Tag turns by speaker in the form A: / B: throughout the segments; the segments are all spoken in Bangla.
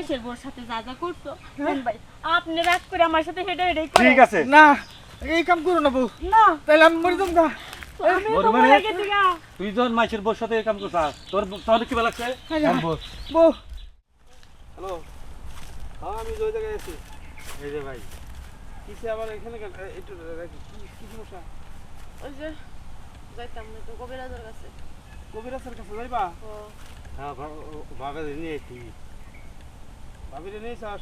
A: মাইশের বোর সাথে যা যা করছো ভাই আপনি রাগ করে আমার সাথে হেডে হেডে করে
B: ঠিক আছে
C: না এই কাম করো না বউ
A: না
C: তাহলে আমি মরে যাবো গা।
A: আমি
B: ওর
A: তো
B: মানে-
A: মরে গেছি গা
B: তুই যখন মাইশের বউর সাথে এই কাম করছিস তোর তোর কি ভালো লাগছে
C: বউ
B: হ্যালো হ্যাঁ আমি ওই জায়গায় আছি এই যে ভাই কিসে আবার এখানে একটু কি সমস্যা
A: ওই যে যাইতাম না তো কবিরাজের কাছে
B: কবিরাজের কাছে যাইবা
A: ও
B: হ্যাঁ ভাবে নিয়ে তুই ভাবিরে নিয়ে যাস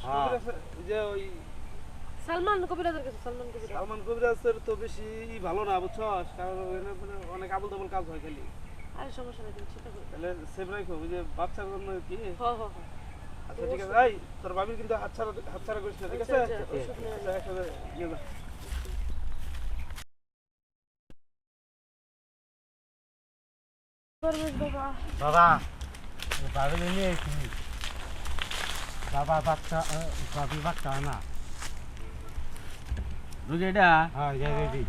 B: যে ওই
A: সালমান কবিরাজের কাছে সালমান কবিরাজ
B: সালমান কবিরাজের তো বেশি ভালো না বুঝছস কারণ ওখানে অনেক আবল তাবল কাজ হয় খালি
A: আরে সমস্যা নেই তুমি চিন্তা করো
B: তাহলে সেভ রাখো ওই যে বাচ্চার জন্য কি
A: হ হ হ
B: আচ্ছা ঠিক আছে এই তোর ভাবির কিন্তু হাতছাড়া করিস না ঠিক আছে
A: আচ্ছা, আচ্ছা, ওষুধ নিয়ে
B: আচ্ছা একসাথে নিয়ে যা
A: পরমেশ বাবা
B: বাবা ভাবি নিয়ে এসেছি বাবা বাচ্চা ভাবি বাচ্চা না বুঝলি এটা হ্যাঁ রেডি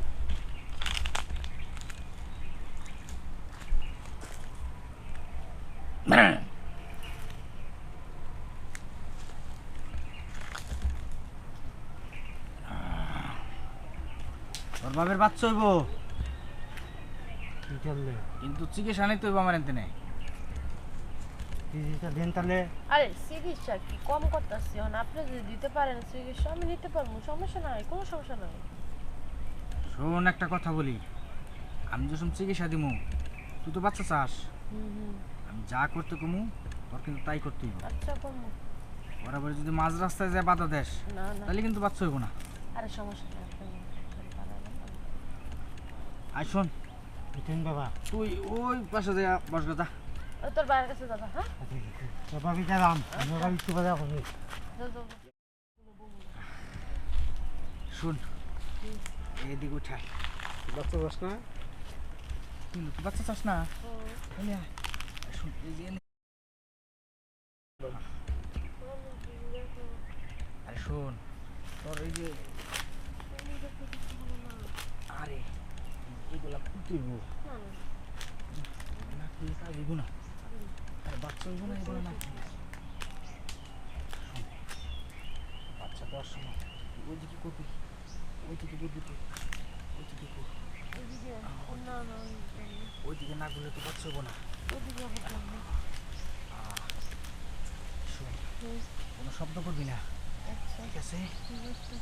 C: তোর বাবার বাচ্চা হইব কিন্তু চিকিৎসা নেই তো হইব আমার এনতে নেই
A: আরে চিকিৎসা কি কম করতেছি আপনি যদি দিতে পারেন চিকিৎসা আমি নিতে পারবো সমস্যা নাই কোনো সমস্যা নাই
C: শোন একটা কথা বলি আমি যখন চিকিৎসা দিমু তুই তো বাচ্চা চাস আমি যা করতে কমু তোর কিন্তু তাই করতে হইব
A: আচ্ছা কমু
C: বরাবর যদি মাঝ রাস্তায় যায় বাধা দেস
A: না না
C: তাহলে কিন্তু বাচ্চা হইব না
A: আরে সমস্যা নাই আপনি
C: আই শোন বাবা তুই ওই পাশে যা বস যা
A: ও তোর বাইরের কাছে যাবা হ্যাঁ
B: ভাবি গেলাম ভাবি একটু বাজা করবে
A: যাও, যাও, যাও।
C: শোন এদিক উঠা
B: বাচ্চা বাস না
C: তুই বাচ্চা চাস না
A: ও,
C: এনে আয়। শোন এই যে এনে। আরে শোন তোর এই যে আরে এগুলা ফুটিব
A: না, না।
C: না তুই কাজ হইব না আরে বাচ্চা হইব না এগুলো না শোন, বাচ্চা দেওয়ার সময় তুই ওই দিকে করবি ওই দিকে করবি তুই ওই দিকে কর
A: ওইদিকে, না, না,
C: ওই দিকে না করলে তো বাচ্চা হইব না
A: ওইদিকে হবে না।
C: শোন কোনো শব্দ করবি না
A: আচ্ছা,
C: ঠিক আছে
A: ঠিক আছে।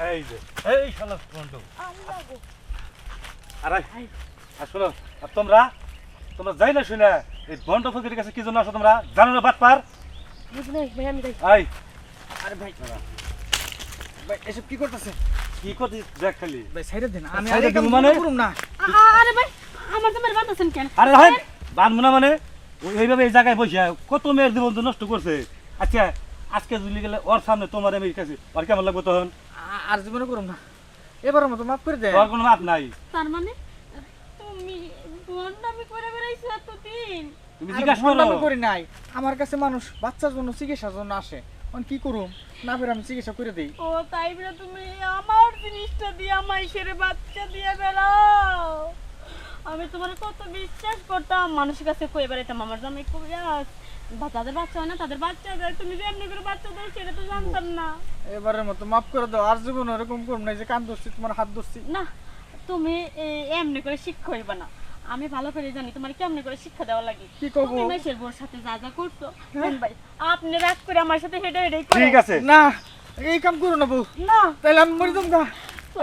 B: এই যে এই শালা বন্ধু
A: আল্লাহ গো।
B: আরে শোনো আর তোমরা যাই না শুনে এই বন্ড ফকিরের কাছে কি জন্য আসো তোমরা জানো না বাট পার
A: বুঝ নাই, ভাই আমি যাই।
B: আই
C: আরে ভাই ভাই এসব কি করতেছে
B: কি করছিস দেখ খালি
C: ভাই সাইডে দেন আমি
B: সাইডে
C: আরে কাম
B: দিবো মানে?
C: করুম না
A: আরে ভাই আমার জামাই বাঁধাছেন কেন
B: আরে হয় বানবো না মানে এইভাবে এই জায়গায় বসে কত মেয়ের জীবন তো নষ্ট করছে আচ্ছা আজকে জুলি গেলে ওর সামনে তোমার আমি কাছে ওর কেমন লাগবে তখন
C: আর জীবনে করুম না এবারের মতো মাফ করে দে
B: তোর কোনো মাপ নাই
A: তার মানে তুমি বন্ডামি করে বেড়াইছো এতদিন
B: তুমি
C: আর
B: জিজ্ঞাসা
C: ভণ্ডামি
B: করো
C: করি নাই আমার কাছে মানুষ বাচ্চার জন্য চিকিৎসার জন্য আসে এখন কি করুম না ফের আমি চিকিৎসা করে দেই
A: ও তাই বলে তুমি আমার জিনিসটা দিয়ে আমায় সেরে বাচ্চা দিয়ে বেড়াও আমি তোমার কত বিশ্বাস করতাম মানুষের কাছে কয়ে বেড়াইতাম আমার জামাই কবিরাজ বা তাদের বাচ্চা হয় না তাদের বাচ্চা দেয় তুমি যে এমনি করে বাচ্চা দেয় সেটা তো জানতাম না
C: এবারের মতো মাফ করে দাও আর জীবনে এরকম করুম না যে কান ধরছি তোমার হাত ধরছি
A: না তুমি এমনি করে শিক্ষা হইবা না আমি ভালো করে জানি তোমার কেমনি করে শিক্ষা দেওয়া লাগে
C: কি করবো?
A: তুমি মাইশের বোর সাথে যা যা করছো ভাই আপনি রাগ করে আমার সাথে হেডে হেডে করে
B: ঠিক আছে
C: না এই কাম করো না বউ
A: না
C: তাহলে আমি মরে যাবো গা।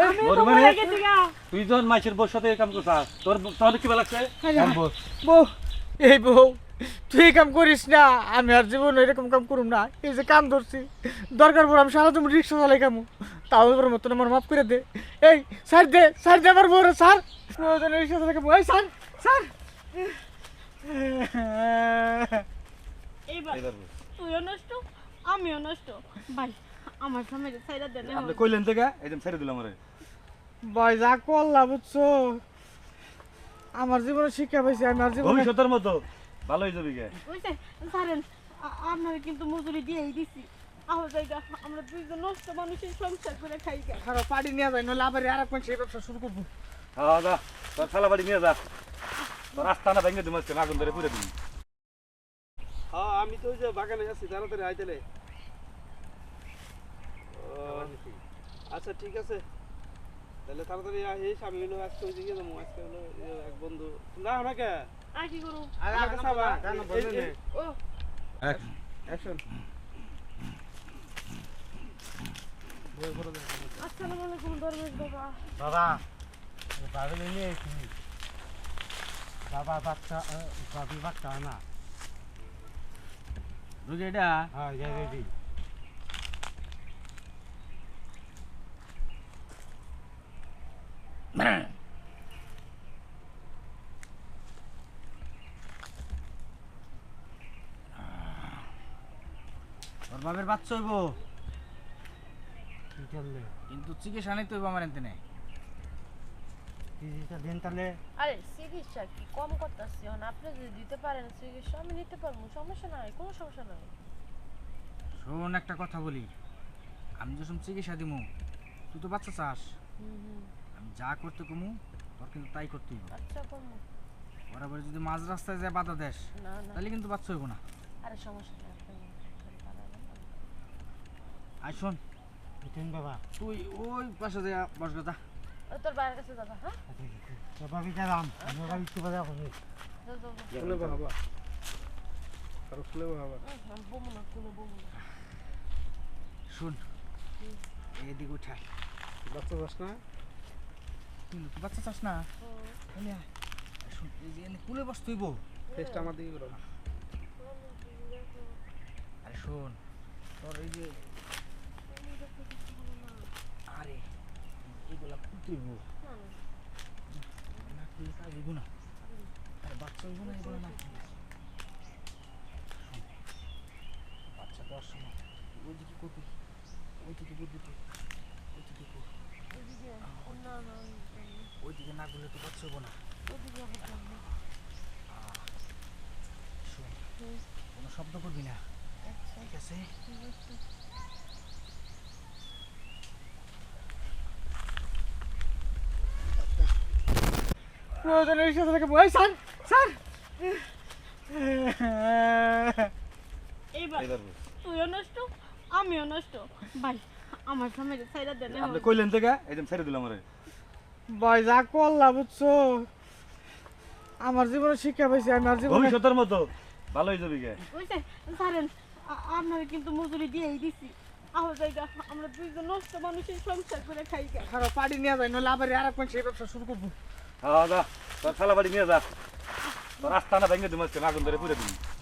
A: আমি
B: বড়
A: তো
B: মানে-
A: মরে গেছি গা
B: তুই যখন মাইশের বউর সাথে এই কাম করছিস তোর কি ভালো লাগছে
C: বউ এই বউ তুই এই কাম করিস না আমি আর জীবন এরকম কাম করুম না এই যে কান ধরছি দরকার পর আমি সারা তুমি রিক্সা চালাই কামু তাও এবার মতন আমার মাফ করে দে এই স্যার দে আমার বউ রে স্যার প্রয়োজনে রিক্সা চালাই কামু এই স্যার
A: এইবার তুইও নষ্ট আমিও নষ্ট ভাই আমার সামনে সাইডা দেন
B: আপনি কইলেন থেকে একদম ছেড়ে দিলাম আমারে
C: ভাই যা করলা বুঝছো আমার জীবনে শিক্ষা পাইছি আমি আর জীবনে
B: ভবিষ্যতের মতো ভালো হয়ে যাবি গে
A: বুঝছেন সারেন আপনারা কিন্তু মজুরি দিয়েই দিছি আমার জায়গা আমরা দুইজন নষ্ট মানুষের সংসার করে খাই গা
C: খারাপ পাড়ি নিয়ে যায় নইলে আবার আর এক সেই ব্যবসা শুরু করবো
B: হ্যাঁ যা তোর শালা বাড়ি নিয়ে যা তোর রাস্তা না ভেঙে দিম আজকে আগুন ধরে পুরে দিবি।
D: হ্যাঁ আমি তো ওই যে বাগানে আছি তাড়াতাড়ি আইতেলে। আচ্ছা ঠিক আছে তাহলে তাড়াতাড়ি আহিস। আমি হলো আজকে ওই দিকে যাবো। আজকে হলো এক বন্ধু তোমরা আও না কে
A: আর কি করু
D: আমাকে চাবা
A: ও
D: অ্যাকশন।
A: আসসালামু আলাইকুম দরবেশ বাবা।
E: বাবা বাবিলে নিয়ে এসেছি বাবা বাচ্চা বাবি বাচ্চা না
D: রুগী এটা
E: হ্যাঁ যাই রেডি
C: তোর বাপের বাচ্চা হইব
E: কি চললে
C: কিন্তু চিকিৎসা নিতে হইব আমার এনতে নেই।
E: চিকিৎসা দিন তাহলে
F: আরে চিকিৎসা কি কম করতেছি এখন আপনি যদি দিতে পারেন চিকিৎসা আমি নিতে পারবো সমস্যা নাই কোনো সমস্যা নাই
C: শোন একটা কথা বলি, আমি যখন চিকিৎসা দিমু তুই তো বাচ্চা চাস, আমি যা করতে কমু তোর কিন্তু তাই করতে হইব।
F: আচ্ছা কমু
C: বরাবর যদি মাঝ রাস্তায় যায় বাধা দেস
F: না না
C: তাহলে কিন্তু বাচ্চা হইব না।
F: আরে সমস্যা নাই আপনি পারাবেন না।
C: আয় শোন
E: বুঝছেন বাবা
C: তুই ওই পাশে যা বসবে যা।
F: ও তোর বাইরের কাছে যাবা হ্যাঁ
E: তো বাবি যাবাম আমি বাবি একটু বাজা করছি
F: যাও যাও
D: খুলে বাবা আর খুলে বাবা
F: বমু না কোনো বমু না
C: শোন এদিকে উঠায়
D: বাচ্চা যাস না
C: তুই বাচ্চা চাস না তাহলে আয়। আর শোন এই যে এনে কুলে বস তুইব।
D: ফেসটা আমার দিকে করো।
C: আরে শোন তোর এই যে আরে এইগুলা খুলতেইব না খুলে কাজ হইব না আর বাচ্চা হইব না এগুলো না খুলে। শোন, বাচ্চা দেওয়ার সময় ওইদিকে করবি ওইদিকে করবি তুই ওইদিকে কর
F: না না
C: ওইদিকে না করলে তো বাচ্চা হইব না।
F: ওদিকে হবে কেন?
C: শোন কোনো শব্দ করবি না
F: আচ্ছা
C: ঠিক আছে?
F: ঠিক আছে
C: প্রয়োজনে রিক্সা চালাকে বই স্যার স্যার
A: এইবার
B: এইবার
A: তুইও নষ্ট আমিও নষ্ট ভাই আমার সামনে সাইডা দেন
B: আপনি কইলেন থেকে একদম ছেড়ে দিলাম আমারে।
C: ভাই যা করলা বুঝছো আমার জীবনে শিক্ষা পাইছি আমি আর জীবনে
B: ভবিষ্যতের মতো ভালো হয়ে যাবি গে।
A: বুঝছে সারেন আপনার কিন্তু মজুরি দিয়েই দিছি আহ জায়গা আমরা দুইজন নষ্ট মানুষের সংসার করে খাই গা
C: খারাপ পার্টি নিয়ে যায় নইলে আবার আর কোন সেই ব্যবসা শুরু করবো।
B: হ্যাঁ যা তোর খালা বাড়ি নিয়ে যা, তোর রাস্তা না ভেঙে দিম আজকে আগুন ধরে পুরে দিবি।